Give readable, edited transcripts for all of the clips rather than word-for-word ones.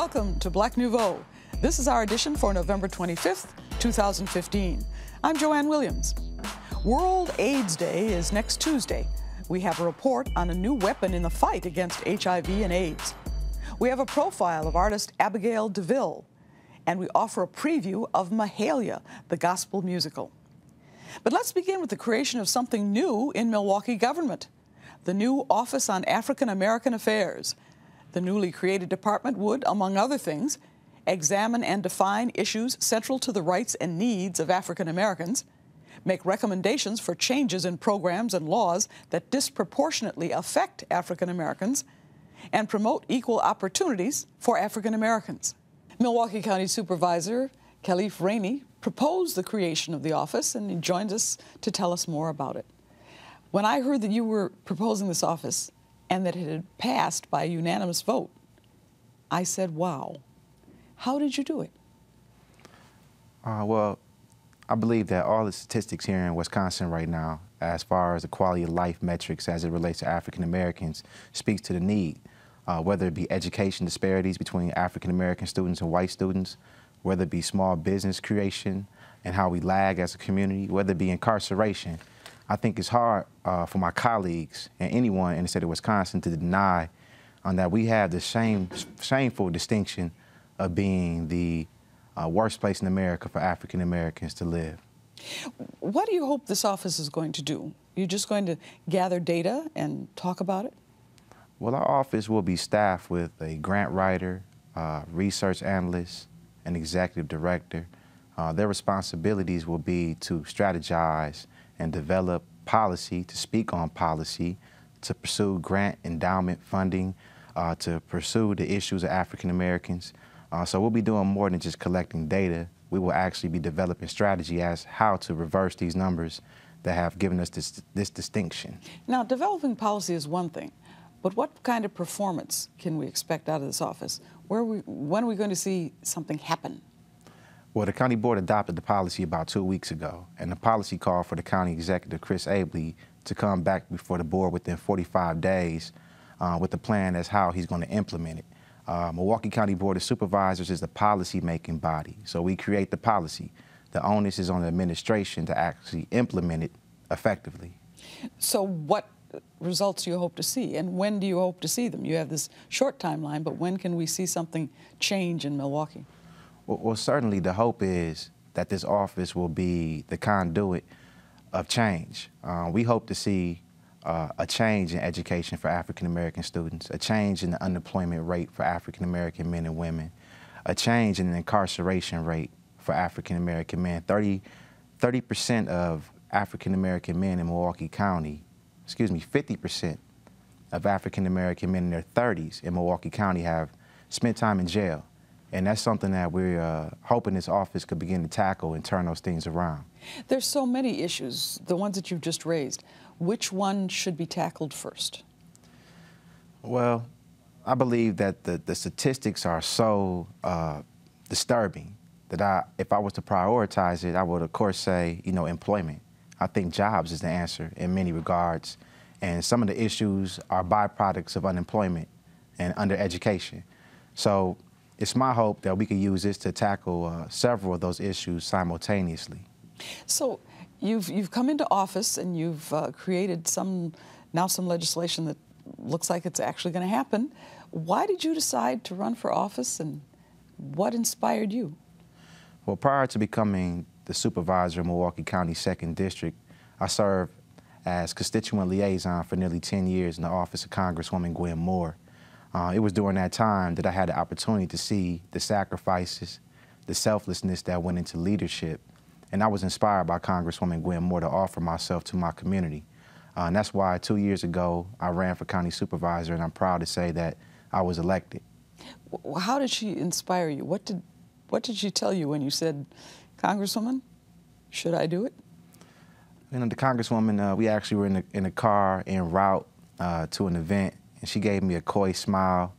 Welcome to Black Nouveau. This is our edition for November 25th, 2015. I'm Joanne Williams. World AIDS Day is next Tuesday. We have a report on a new weapon in the fight against HIV and AIDS. We have a profile of artist Abigail DeVille, and we offer a preview of Mahalia, the gospel musical. But let's begin with the creation of something new in Milwaukee government, the new Office on African American Affairs. The newly created department would, among other things, examine and define issues central to the rights and needs of African Americans, make recommendations for changes in programs and laws that disproportionately affect African Americans, and promote equal opportunities for African Americans. Milwaukee County Supervisor Khalif Rainey proposed the creation of the office, and he joins us to tell us more about it. When I heard that you were proposing this office and that it had passed by a unanimous vote, I said, wow. How did you do it? Well, I believe that all the statistics here in Wisconsin right now, as far as the quality of life metrics as it relates to African Americans, speaks to the need, whether it be education disparities between African American students and white students, whether it be small business creation and how we lag as a community, whether it be incarceration. I think it's hard for my colleagues and anyone in the state of Wisconsin to deny that we have the shameful distinction of being the worst place in America for African Americans to live. What do you hope this office is going to do? You're just going to gather data and talk about it? Well, our office will be staffed with a grant writer, research analyst, an executive director. Their responsibilities will be to strategize and develop policy, to speak on policy, to pursue grant endowment funding, to pursue the issues of African Americans. So we'll be doing more than just collecting data. We will actually be developing strategy as how to reverse these numbers that have given us this distinction. Now, developing policy is one thing, but what kind of performance can we expect out of this office? When are we going to see something happen? Well, the county board adopted the policy about 2 weeks ago, and the policy called for the county executive, Chris Abley, to come back before the board within 45 days with a plan as how he's going to implement it. Milwaukee County Board of Supervisors is the policy-making body, so we create the policy. The onus is on the administration to actually implement it effectively. So what results do you hope to see, and when do you hope to see them? You have this short timeline, but when can we see something change in Milwaukee? Well, certainly the hope is that this office will be the conduit of change. We hope to see a change in education for African American students, a change in the unemployment rate for African American men and women, a change in the incarceration rate for African American men. 30% of African American men in Milwaukee County, 50% of African American men in their 30s in Milwaukee County have spent time in jail. And that's something that we're hoping this office could begin to tackle and turn those things around. There's so many issues, the ones that you've just raised. Which one should be tackled first? Well, I believe that the statistics are so disturbing that if I was to prioritize it, I would, of course, say, employment. I think jobs is the answer in many regards. And some of the issues are byproducts of unemployment and undereducation. So it's my hope that we can use this to tackle several of those issues simultaneously. So you've come into office and you've created some legislation that looks like it's actually going to happen. Why did you decide to run for office, and what inspired you? Well, prior to becoming the supervisor of Milwaukee County 2nd District, I served as constituent liaison for nearly 10 years in the office of Congresswoman Gwen Moore. It was during that time that I had the opportunity to see the sacrifices, the selflessness that went into leadership, and I was inspired by Congresswoman Gwen Moore to offer myself to my community. And that's why 2 years ago I ran for county supervisor, and I'm proud to say that I was elected. How did she inspire you? What did she tell you when you said, Congresswoman, should I do it? The Congresswoman, we actually were in a car en route to an event, and she gave me a coy smile,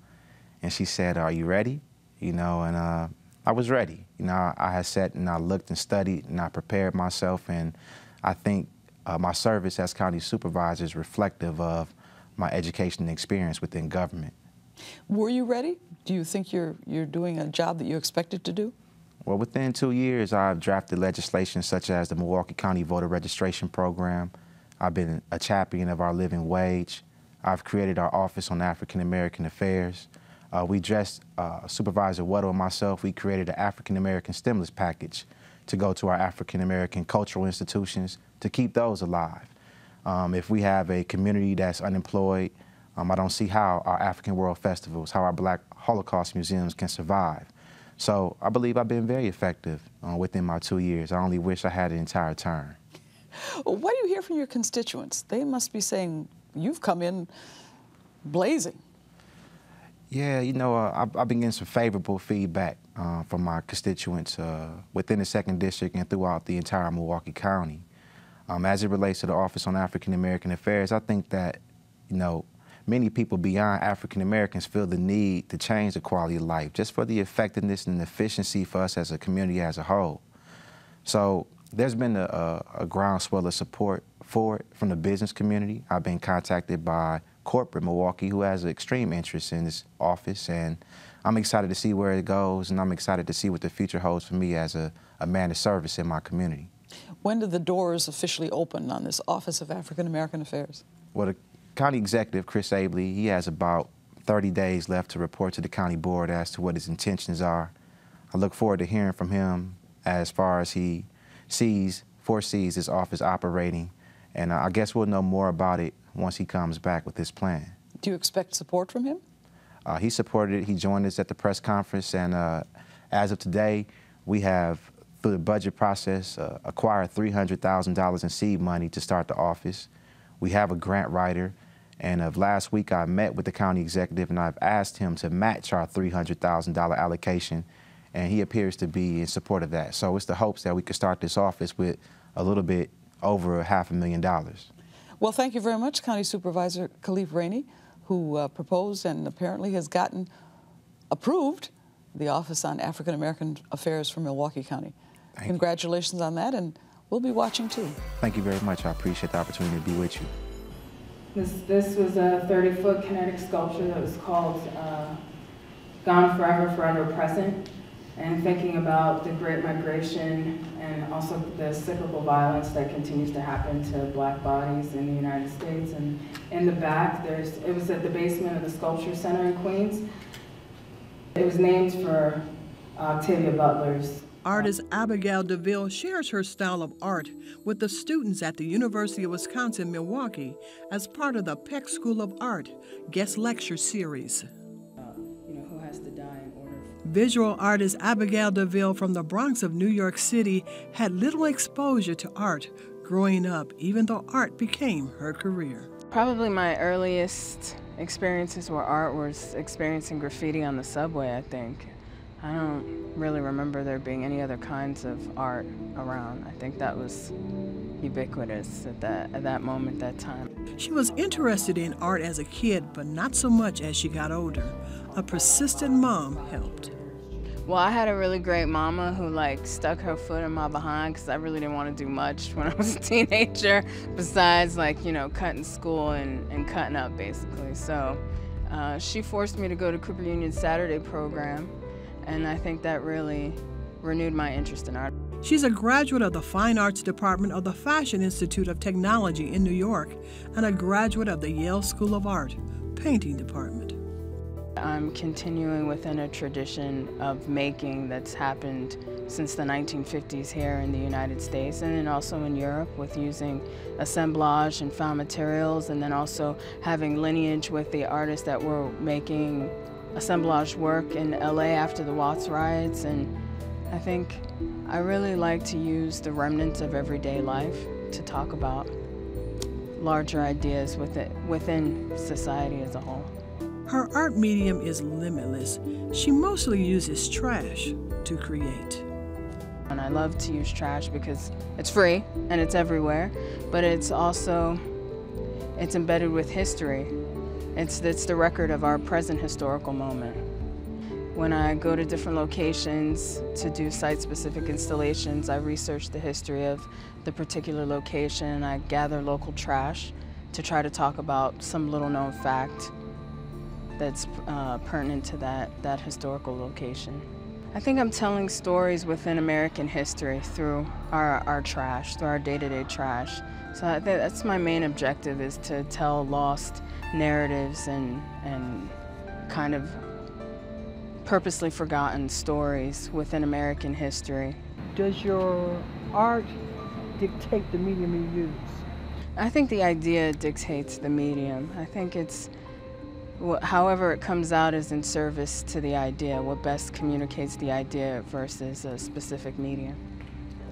and she said, "Are you ready?" And I was ready. I had sat and I looked and studied and I prepared myself, and I think my service as county supervisor is reflective of my education and experience within government. Were you ready? Do you think you're doing a job that you expected to do? Well, within 2 years, I've drafted legislation such as the Milwaukee County Voter Registration Program. I've been a champion of our living wage. I've created our Office on African American Affairs. Supervisor Weddle and myself, we created an African American stimulus package to go to our African American cultural institutions to keep those alive. If we have a community that's unemployed, I don't see how our African World Festivals, how our Black Holocaust museums can survive. So I believe I've been very effective within my 2 years. I only wish I had an entire term. What do you hear from your constituents? They must be saying, you've come in blazing. Yeah, you know, I've been getting some favorable feedback from my constituents within the 2nd District and throughout the entire Milwaukee County. As it relates to the Office on African American Affairs, I think that, you know, many people beyond African Americans feel the need to change the quality of life just for the effectiveness and efficiency for us as a community as a whole. So there's been a groundswell of support for it from the business community. I've been contacted by corporate Milwaukee who has an extreme interest in this office, and I'm excited to see where it goes, and I'm excited to see what the future holds for me as a man of service in my community. When did the doors officially open on this Office of African American Affairs? Well, the County Executive, Chris Abley, he has about 30 days left to report to the County Board as to what his intentions are. I look forward to hearing from him as far as he foresees his office operating, and I guess we'll know more about it once he comes back with his plan. Do you expect support from him? He supported it. He joined us at the press conference, and as of today, we have, through the budget process, acquired $300,000 in seed money to start the office. We have a grant writer, and of last week I met with the county executive and I've asked him to match our $300,000 allocation, and he appears to be in support of that. So it's the hopes that we could start this office with a little bit over $500,000. Well, thank you very much, County Supervisor Khalif Rainey, who proposed and apparently has gotten approved the Office on African American Affairs for Milwaukee County. Congratulations on that, and we'll be watching too. Thank you very much. I appreciate the opportunity to be with you. This was a 30-foot kinetic sculpture that was called Gone Forever, Forever Present, and thinking about the Great Migration and also the cyclical violence that continues to happen to Black bodies in the United States. And in the back, it was at the basement of the Sculpture Center in Queens. It was named for Octavia Butler's. Artist Abigail DeVille shares her style of art with the students at the University of Wisconsin-Milwaukee as part of the Peck School of Art guest lecture series. Who has to die in order. Visual artist Abigail DeVille from the Bronx of New York City had little exposure to art growing up, even though art became her career. Probably my earliest experiences with art was experiencing graffiti on the subway, I think. I don't really remember there being any other kinds of art around. I think that was ubiquitous at that moment, that time. She was interested in art as a kid, but not so much as she got older. A persistent mom helped. Well, I had a really great mama who stuck her foot in my behind because I really didn't want to do much when I was a teenager besides cutting school and cutting up basically. So she forced me to go to Cooper Union's Saturday program, and I think that really renewed my interest in art. She's a graduate of the Fine Arts Department of the Fashion Institute of Technology in New York and a graduate of the Yale School of Art, Painting Department. I'm continuing within a tradition of making that's happened since the 1950s here in the United States, and then also in Europe with using assemblage and found materials, and then also having lineage with the artists that were making assemblage work in LA after the Watts riots. And I think I really like to use the remnants of everyday life to talk about larger ideas within society as a whole. Her art medium is limitless. She mostly uses trash to create. And I love to use trash because it's free and it's everywhere, but it's embedded with history. It's the record of our present historical moment. When I go to different locations to do site-specific installations, I research the history of the particular location, and I gather local trash to try to talk about some little-known fact that's pertinent to that historical location. I think I'm telling stories within American history through our trash, through our day-to-day trash. So I think that's my main objective, is to tell lost narratives and kind of purposely forgotten stories within American history. Does your art dictate the medium you use? I think the idea dictates the medium. I think it's, however it comes out is in service to the idea, what best communicates the idea versus a specific medium.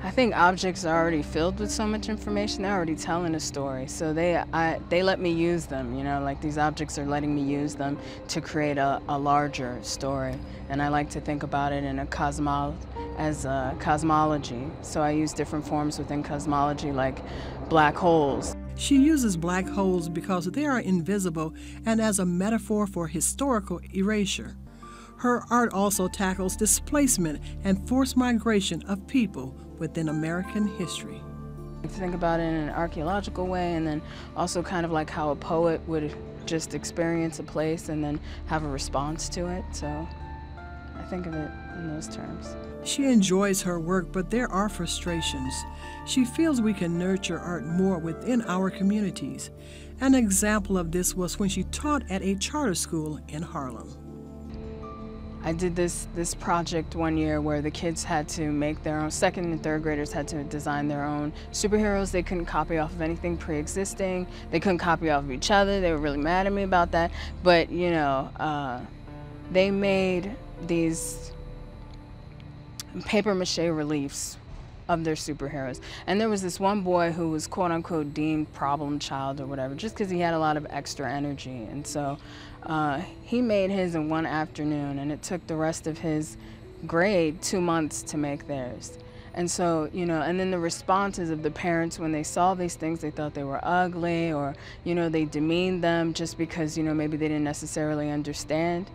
I think objects are already filled with so much information, they're already telling a story. So they let me use them, you know, like these objects are letting me use them to create a larger story. And I like to think about it in as a cosmology. So I use different forms within cosmology, like black holes. She uses black holes because they are invisible and as a metaphor for historical erasure. Her art also tackles displacement and forced migration of people within American history. Think about it in an archaeological way, and then also kind of like how a poet would just experience a place and then have a response to it. So I think of it in those terms. She enjoys her work, but there are frustrations. She feels we can nurture art more within our communities. An example of this was when she taught at a charter school in Harlem. I did this project one year where the kids had to make their own, second and third graders had to design their own superheroes. They couldn't copy off of anything pre-existing. They couldn't copy off of each other. They were really mad at me about that. But, you know, they made these paper mache reliefs of their superheroes. And there was this one boy who was quote unquote deemed problem child or whatever, just because he had a lot of extra energy. And so he made his in one afternoon, and it took the rest of his grade 2 months to make theirs. And so, you know, and then the responses of the parents when they saw these things, they thought they were ugly, or, you know, they demeaned them just because, you know, maybe they didn't necessarily understand.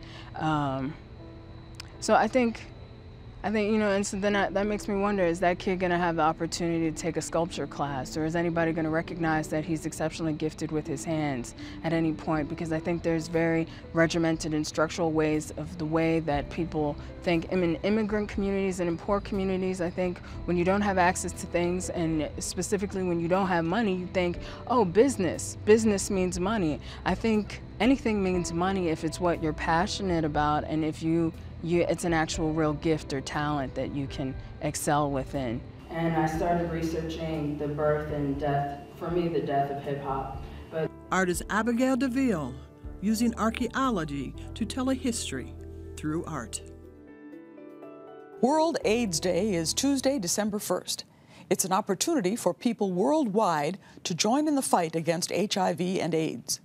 So I think, you know, and so then that makes me wonder, is that kid gonna have the opportunity to take a sculpture class, or is anybody gonna recognize that he's exceptionally gifted with his hands at any point? Because I think there's very regimented and structural ways of the way that people think. In immigrant communities and in poor communities, I think when you don't have access to things, and specifically when you don't have money, you think, oh, business means money. I think anything means money if it's what you're passionate about, and if it's an actual real gift or talent that you can excel within. And I started researching the birth and death, for me, the death of hip hop. But artist Abigail DeVille, using archaeology to tell a history through art. World AIDS Day is Tuesday, December 1st. It's an opportunity for people worldwide to join in the fight against HIV and AIDS.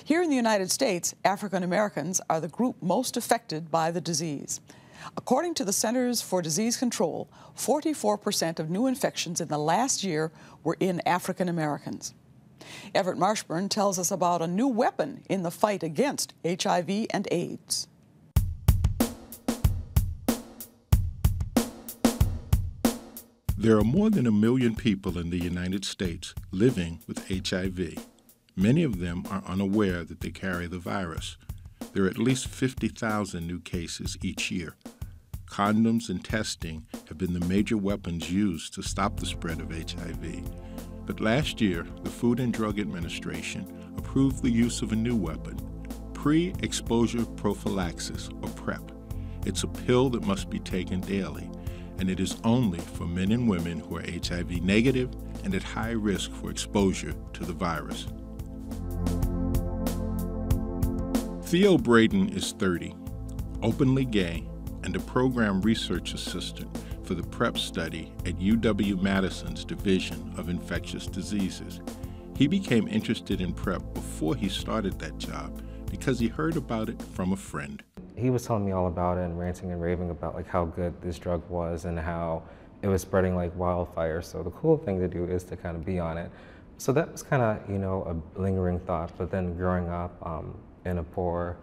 Here in the United States, African Americans are the group most affected by the disease. According to the Centers for Disease Control, 44% of new infections in the last year were in African Americans. Everett Marshburn tells us about a new weapon in the fight against HIV and AIDS. There are more than 1 million people in the United States living with HIV. Many of them are unaware that they carry the virus. There are at least 50,000 new cases each year. Condoms and testing have been the major weapons used to stop the spread of HIV. But last year, the Food and Drug Administration approved the use of a new weapon, Pre-Exposure Prophylaxis, or PrEP. It's a pill that must be taken daily, and it is only for men and women who are HIV negative and at high risk for exposure to the virus. Theo Braden is 30, openly gay, and a program research assistant for the PrEP study at UW-Madison's Division of Infectious Diseases. He became interested in PrEP before he started that job because he heard about it from a friend. He was telling me all about it and ranting and raving about like how good this drug was and how it was spreading like wildfire. So the cool thing to do is to kind of be on it. So that was kind of, you know, a lingering thought. But then growing up in a poor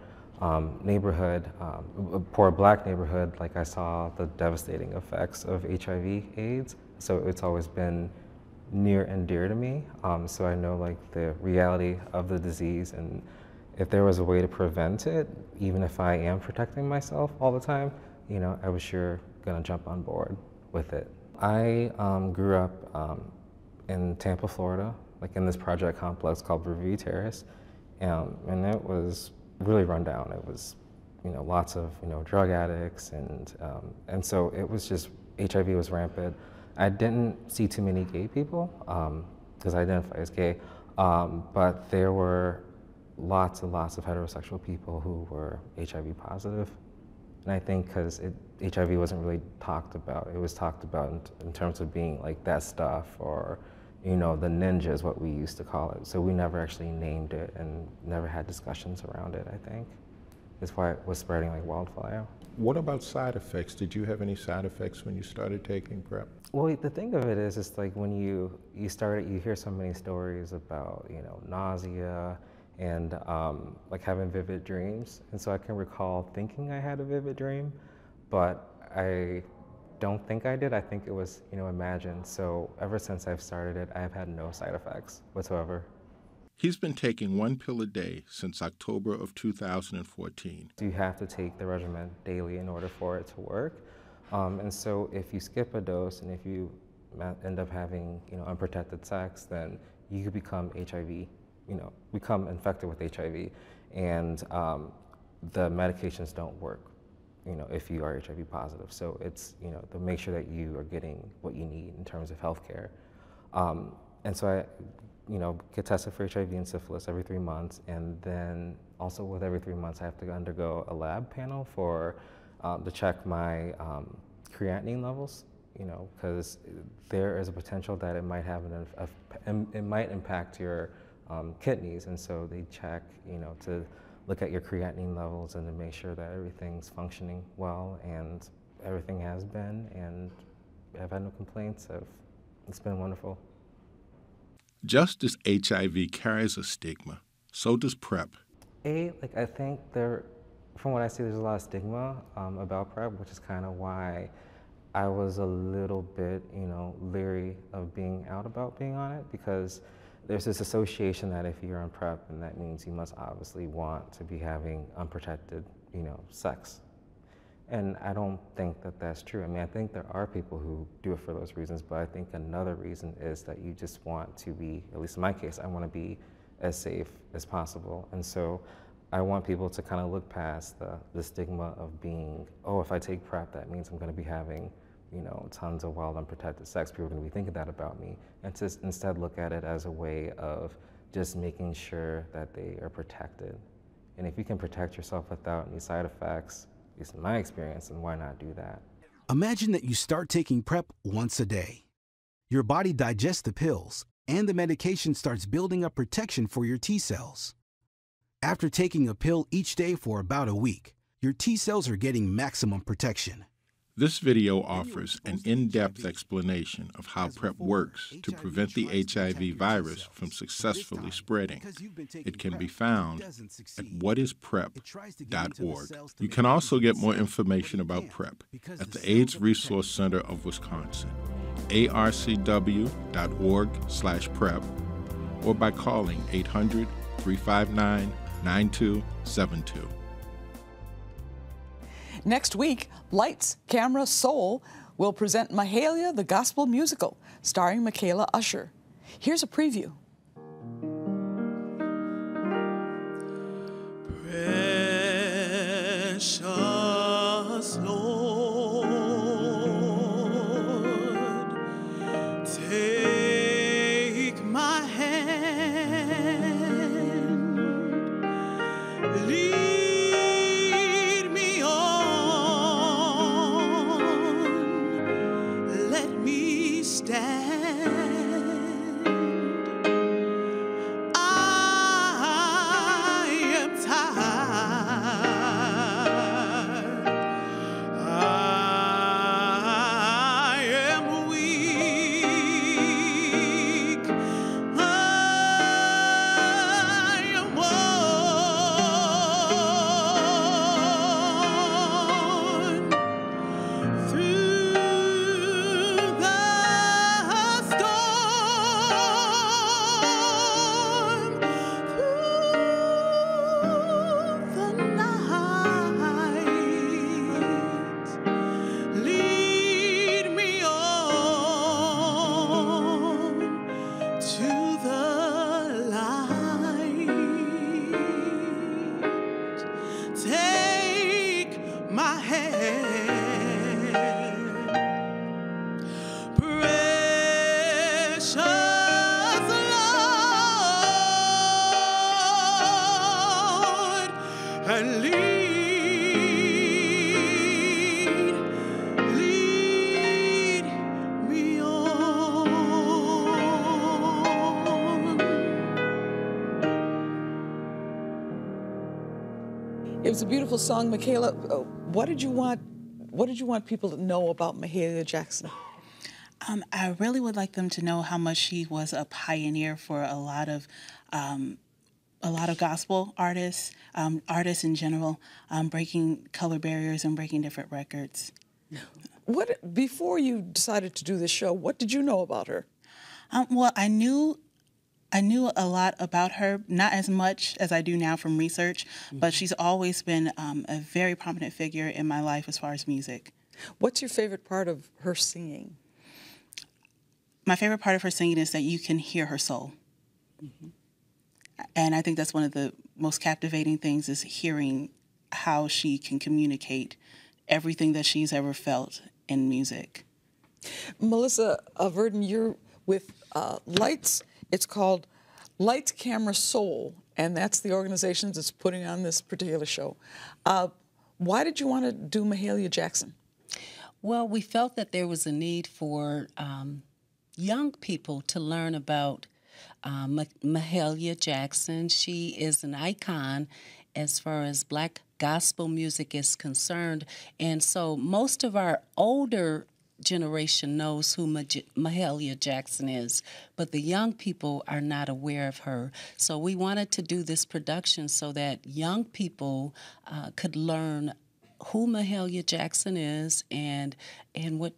neighborhood, a poor black neighborhood, like I saw the devastating effects of HIV/AIDS. So it's always been near and dear to me. So I know like the reality of the disease, and if there was a way to prevent it, even if I am protecting myself all the time, you know, I was sure gonna jump on board with it. I grew up in Tampa, Florida, like in this project complex called Review Terrace, and it was really run down. It was, you know, lots of, you know, drug addicts, and so it was just, HIV was rampant. I didn't see too many gay people, because I identify as gay, but there were lots and lots of heterosexual people who were HIV positive. And I think because HIV wasn't really talked about, it was talked about in terms of being like that stuff, or, you know, the ninja is what we used to call it. So we never actually named it and never had discussions around it, I think. That's why it was spreading like wildfire. What about side effects? Did you have any side effects when you started taking PrEP? Well, the thing of it is, it's like when you hear so many stories about, you know, nausea and like having vivid dreams. And so I can recall thinking I had a vivid dream, but I don't think I did. I think it was, you know, imagined. So ever since I've started it, I've had no side effects whatsoever. He's been taking 1 pill a day since October of 2014. You have to take the regimen daily in order for it to work. And so if you skip a dose and if you end up having, you know, unprotected sex, then you could become HIV, you know, become infected with HIV. And the medications don't work, you know, if you are HIV positive. So it's, you know, to make sure that you are getting what you need in terms of healthcare. And so I, you know, get tested for HIV and syphilis every 3 months, and then also with every 3 months I have to undergo a lab panel for to check my creatinine levels, you know, because there is a potential that it might have it might impact your kidneys, and so they check, you know, to look at your creatinine levels and to make sure that everything's functioning well, and everything has been, and I've had no complaints. It's been wonderful. Just as HIV carries a stigma, so does PrEP. Like I think from what I see, there's a lot of stigma about PrEP, which is kind of why I was a little bit, you know, leery of being out about being on it, because there's this association that if you're on PrEP, and that means you must obviously want to be having unprotected, you know, sex. And I don't think that that's true. I mean, I think there are people who do it for those reasons, but I think another reason is that you just want to be, at least in my case, I want to be as safe as possible. And so I want people to kind of look past the stigma of being, oh, if I take PrEP, that means I'm going to be having, you know, tons of wild unprotected sex. People are going to be thinking that about me. And to instead look at it as a way of just making sure that they are protected. And if you can protect yourself without any side effects, at least in my experience, and why not do that? Imagine that you start taking PrEP once a day. Your body digests the pills, and the medication starts building up protection for your T cells. After taking a pill each day for about a week, your T cells are getting maximum protection. This video offers an in-depth explanation of how PrEP works to prevent the HIV virus from successfully spreading. It can be found at whatisprep.org. You can also get more information about PrEP at the AIDS Resource Center of Wisconsin, arcw.org/PrEP, or by calling 800-359-9272. Next week, Lights, Camera, Soul will present Mahalia, the Gospel Musical, starring Michaela Usher. Here's a preview. Precious Lord, take my hand, lead me on, let me stand precious Lord, and lead me on. It was a beautiful song, Michaela. What did you want people to know about Mahalia Jackson? I really would like them to know how much she was a pioneer for a lot of gospel artists, artists in general, breaking color barriers and breaking different records. Before you decided to do this show, what did you know about her? Well, I knew a lot about her, not as much as I do now from research, but she's always been a very prominent figure in my life as far as music. What's your favorite part of her singing? My favorite part of her singing is that you can hear her soul. And I think that's one of the most captivating things, is hearing how she can communicate everything that she's ever felt in music. Melissa Verdon, you're with Lights. It's called Lights, Camera, Soul, and that's the organization that's putting on this particular show. Why did you want to do Mahalia Jackson? Well, we felt that there was a need for young people to learn about Mahalia Jackson. She is an icon as far as Black gospel music is concerned, and so most of our older generation knows who Mahalia Jackson is, but the young people are not aware of her. So we wanted to do this production so that young people could learn who Mahalia Jackson is and what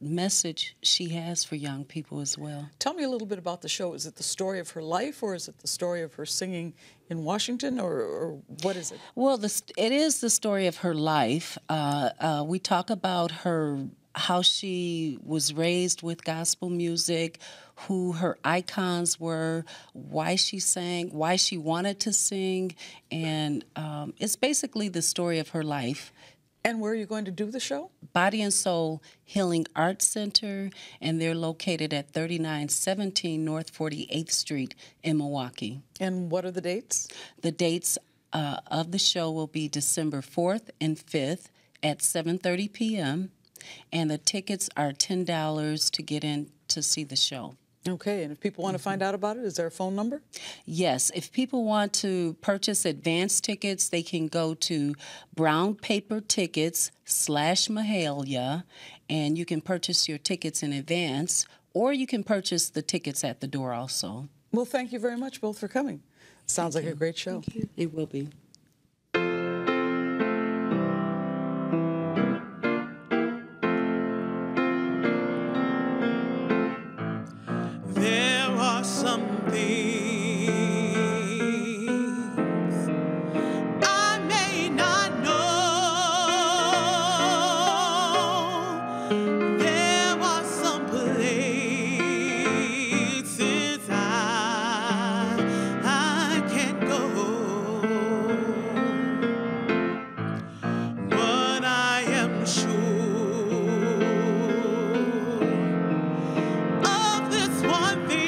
message she has for young people as well. Tell me a little bit about the show. Is it the story of her life, or is it the story of her singing in Washington, or what is it? Well, it is the story of her life. We talk about how she was raised with gospel music, who her icons were, why she sang, why she wanted to sing, and it's basically the story of her life. And where are you going to do the show? Body and Soul Healing Arts Center, and they're located at 3917 North 48th Street in Milwaukee. And what are the dates? The dates of the show will be December 4th and 5th at 7:30 p.m., and the tickets are $10 to get in to see the show. Okay, and if people want to find out about it, is there a phone number? Yes, if people want to purchase advance tickets, they can go to brownpapertickets/Mahalia, and you can purchase your tickets in advance, or you can purchase the tickets at the door also. Well, thank you very much both for coming. Sounds like a great show. Thank you. It will be. There are some things I may not know. There are some places I can't go. But I am sure of this one thing.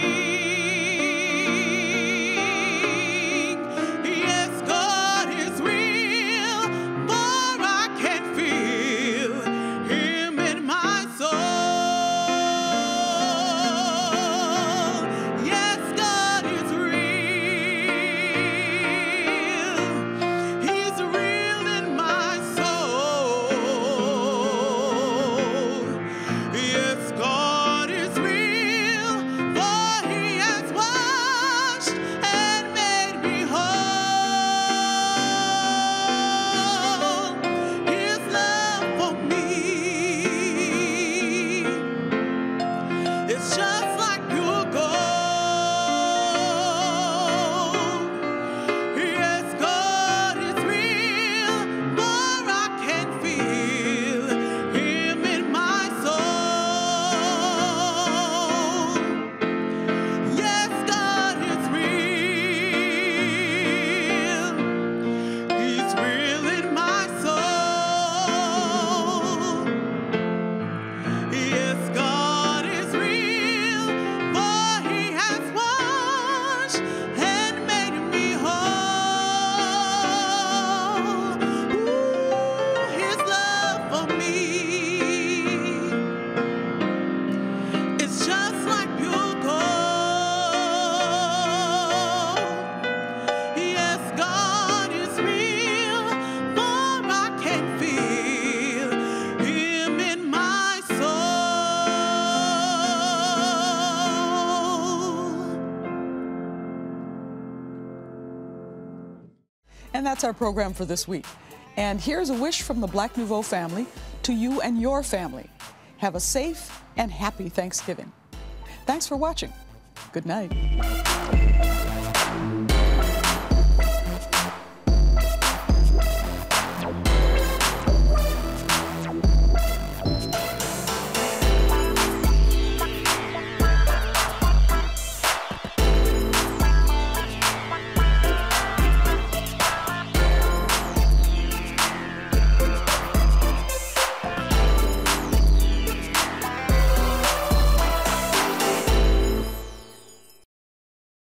And that's our program for this week. And here's a wish from the Black Nouveau family to you and your family. Have a safe and happy Thanksgiving. Thanks for watching. Good night.